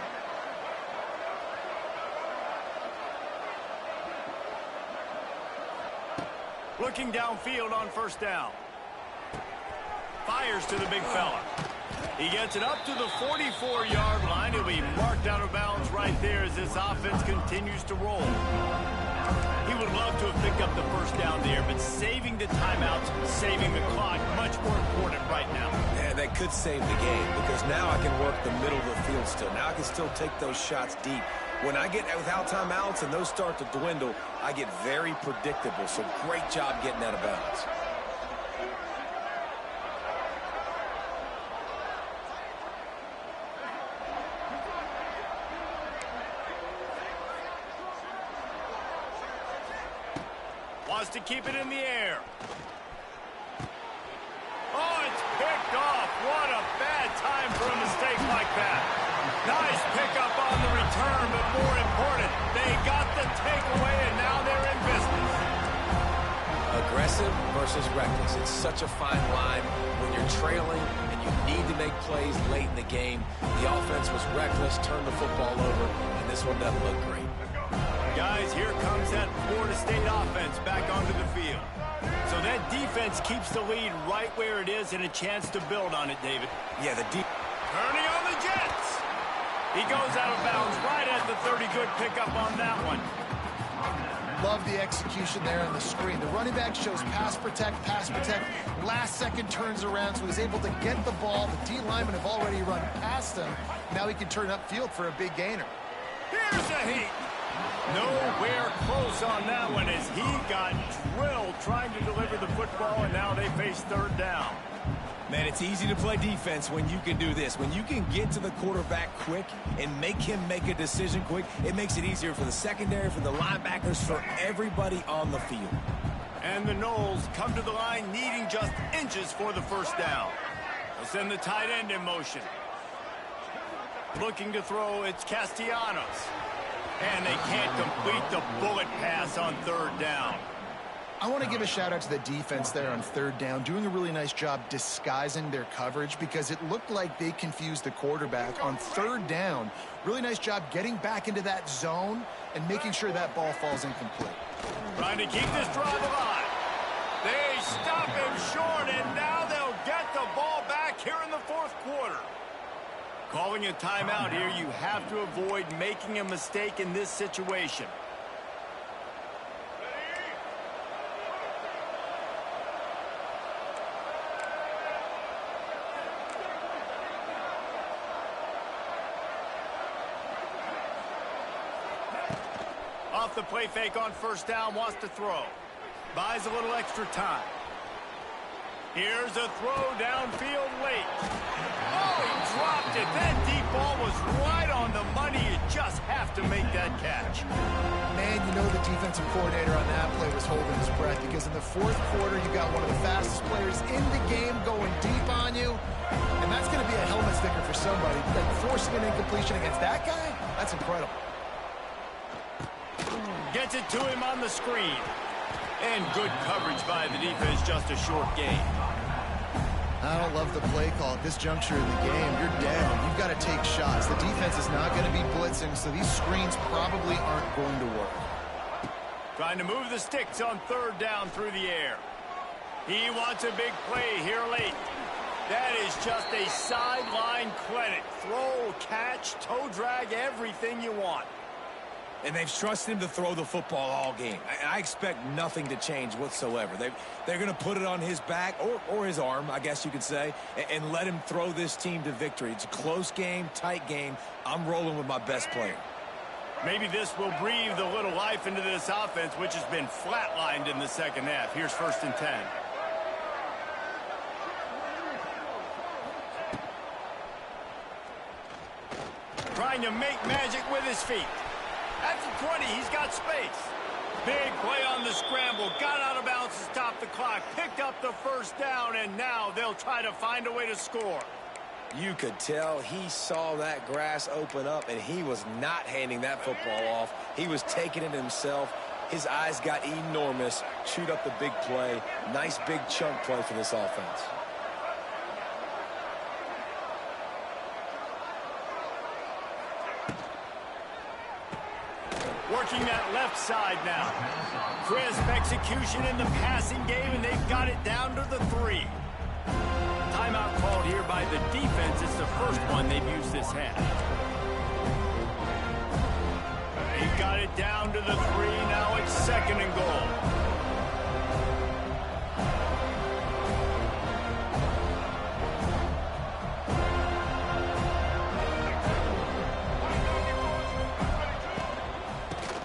Looking downfield on first down. Fires to the big fella. He gets it up to the 44-yard line. He'll be marked out of bounds right there as this offense continues to roll. He would love to have picked up the first down there, but saving the timeouts, saving the clock, much more important right now. Yeah, that could save the game, because now I can work the middle of the field still. Now I can still take those shots deep. When I get without timeouts and those start to dwindle, I get very predictable. So great job getting out of bounds. Wants to keep it in the air. Oh, it's picked off. What a bad time for a mistake like that. Nice pickup on the return, but more important, they got the takeaway, and now they're in business. Aggressive versus reckless. It's such a fine line when you're trailing and you need to make plays late in the game. The offense was reckless, turned the football over, and this one doesn't look great. Guys, here comes that Florida State offense back onto the field. So that defense keeps the lead right where it is and a chance to build on it, David. Yeah, Turning on the Jets. He goes out of bounds right at the 30. Good pickup on that one. Love the execution there on the screen. The running back shows pass protect. Last second turns around, so he's able to get the ball. The D linemen have already run past him. Now he can turn upfield for a big gainer. Here's a heat. Nowhere close on that one as he got drilled trying to deliver the football, and now they face third down. Man, it's easy to play defense when you can do this. When you can get to the quarterback quick and make him make a decision quick, it makes it easier for the secondary, for the linebackers, for everybody on the field. And the Knowles come to the line needing just inches for the first down. They'll send the tight end in motion. Looking to throw, it's Castellanos. And they can't complete the bullet pass on third down. I want to give a shout out to the defense there on third down, doing a really nice job disguising their coverage because it looked like they confused the quarterback on third down. Really nice job getting back into that zone and making sure that ball falls incomplete. Trying to keep this drive alive. They stop him short, and now they'll get the ball back here in the fourth quarter. Calling a timeout here, you have to avoid making a mistake in this situation. Off the play fake on first down, wants to throw. Buys a little extra time. Here's a throw downfield late. Oh, he dropped it. That deep ball was right on the money. You just have to make that catch. Man, you know the defensive coordinator on that play was holding his breath because in the fourth quarter, you got one of the fastest players in the game going deep on you. And that's going to be a helmet sticker for somebody. Like forcing an incompletion against that guy, that's incredible. Gets it to him on the screen. And good coverage by the defense, just a short gain. I don't love the play call at this juncture in the game. You're down. You've got to take shots. The defense is not going to be blitzing, so these screens probably aren't going to work. Trying to move the sticks on third down through the air. He wants a big play here late. That is just a sideline clinic. Throw, catch, toe drag, everything you want. And they've trusted him to throw the football all game. I expect nothing to change whatsoever. They're going to put it on his back, or his arm, I guess you could say, and let him throw this team to victory. It's a close game, tight game. I'm rolling with my best player. Maybe this will breathe a little life into this offense, which has been flatlined in the second half. Here's 1st and 10. Trying to make magic with his feet. At the 20, he's got space. Big play on the scramble. Got out of bounds to stop the clock. Picked up the first down, and now they'll try to find a way to score. You could tell he saw that grass open up, and he was not handing that football off. He was taking it himself. His eyes got enormous. Chewed up the big play. Nice big chunk play for this offense. Working that left side now. Crisp execution in the passing game, and they've got it down to the 3. Timeout called here by the defense. It's the first one they've used this half. They've got it down to the 3. Now it's 2nd and goal.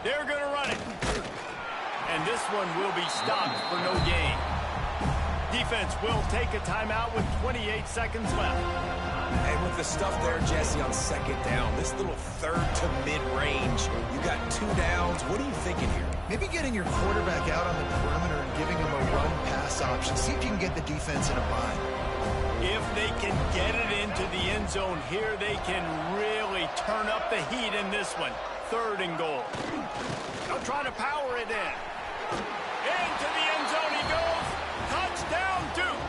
They're going to run it. And this one will be stopped for no gain. Defense will take a timeout with 28 seconds left. And with the stuff there, Jesse, on 2nd down, this little third to mid-range, you got 2 downs. What are you thinking here? Maybe getting your quarterback out on the perimeter and giving him a run-pass option. See if you can get the defense in a bind. If they can get it into the end zone here, they can really turn up the heat in this one. 3rd and goal. They'll try to power it in. Into the end zone he goes. Touchdown, Duke.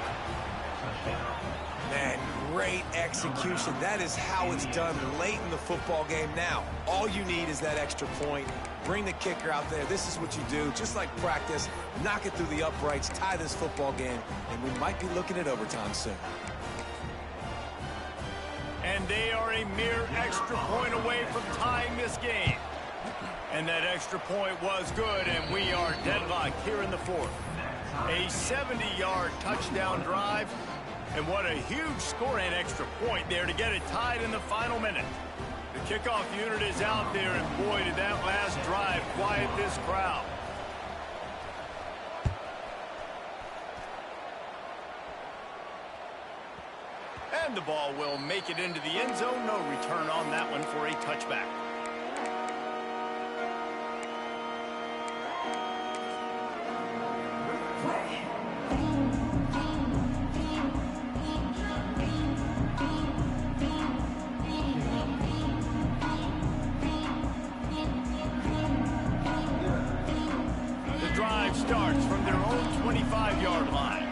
Man, great execution. That is how it's done late in the football game. Now, all you need is that extra point. Bring the kicker out there. This is what you do. Just like practice, knock it through the uprights, tie this football game, and we might be looking at overtime soon. And they are a mere extra point away from tying this game. And that extra point was good, and we are deadlocked here in the fourth. A 70-yard touchdown drive, and what a huge score and extra point there to get it tied in the final minute. The kickoff unit is out there, and boy, did that last drive quiet this crowd. And the ball will make it into the end zone. No return on that one for a touchback. The drive starts from their own 25-yard line.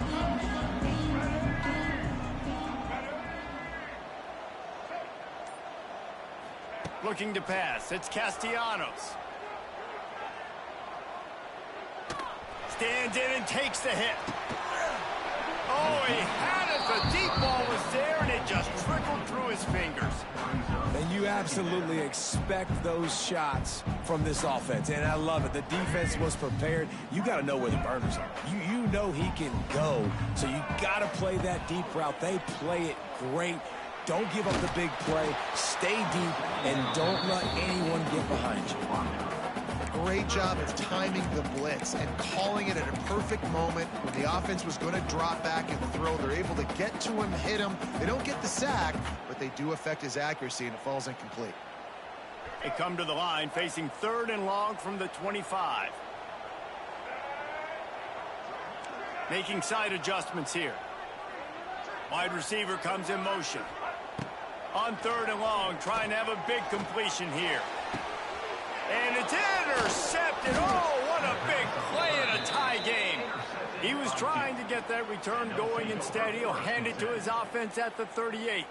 Looking to pass. It's Castellanos. Stands in and takes the hit. Oh, he had it. The deep ball was there, and it just trickled through his fingers. And you absolutely expect those shots from this offense, and I love it. The defense was prepared. You got to know where the burners are. You know he can go, so you got to play that deep route. They play it great. Don't give up the big play. Stay deep, and don't let anyone get behind you. Great job of timing the blitz and calling it at a perfect moment when the offense was going to drop back and throw. They're able to get to him, hit him. They don't get the sack, but they do affect his accuracy, and it falls incomplete. They come to the line facing 3rd and long from the 25. Making side adjustments here. Wide receiver comes in motion. On 3rd and long, trying to have a big completion here. And it's intercepted. Oh, what a big play in a tie game. He was trying to get that return going. Instead, he'll hand it to his offense at the 38.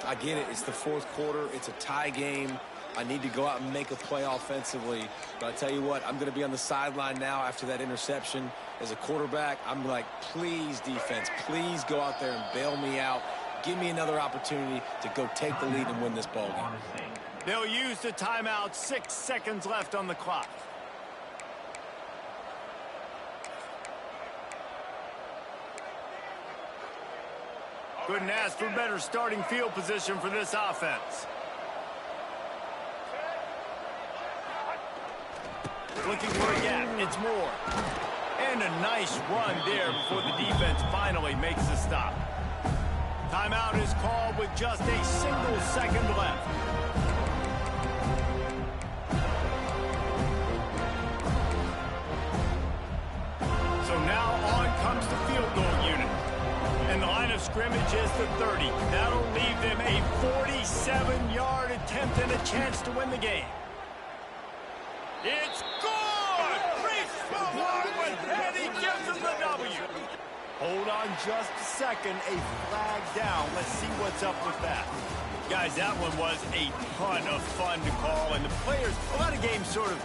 I get it. It's the fourth quarter. It's a tie game. I need to go out and make a play offensively. But I tell you what, I'm going to be on the sideline now after that interception. As a quarterback, I'm like, please, defense, please go out there and bail me out. Give me another opportunity to go take the lead and win this ball game. They'll use the timeout. 6 seconds left on the clock. Couldn't ask for better starting field position for this offense. Looking for a gap. It's Moore. And a nice run there before the defense finally makes the stop. Timeout is called with just a single second left. So now on comes the field goal unit. And the line of scrimmage is the 30. That'll leave them a 47-yard attempt and a chance to win the game. It's good! Reese Malone, and he gives them the W. Hold on just a second. A flag down. Let's see what's up with that. Guys, that one was a ton of fun to call, and the players, a lot of games sort of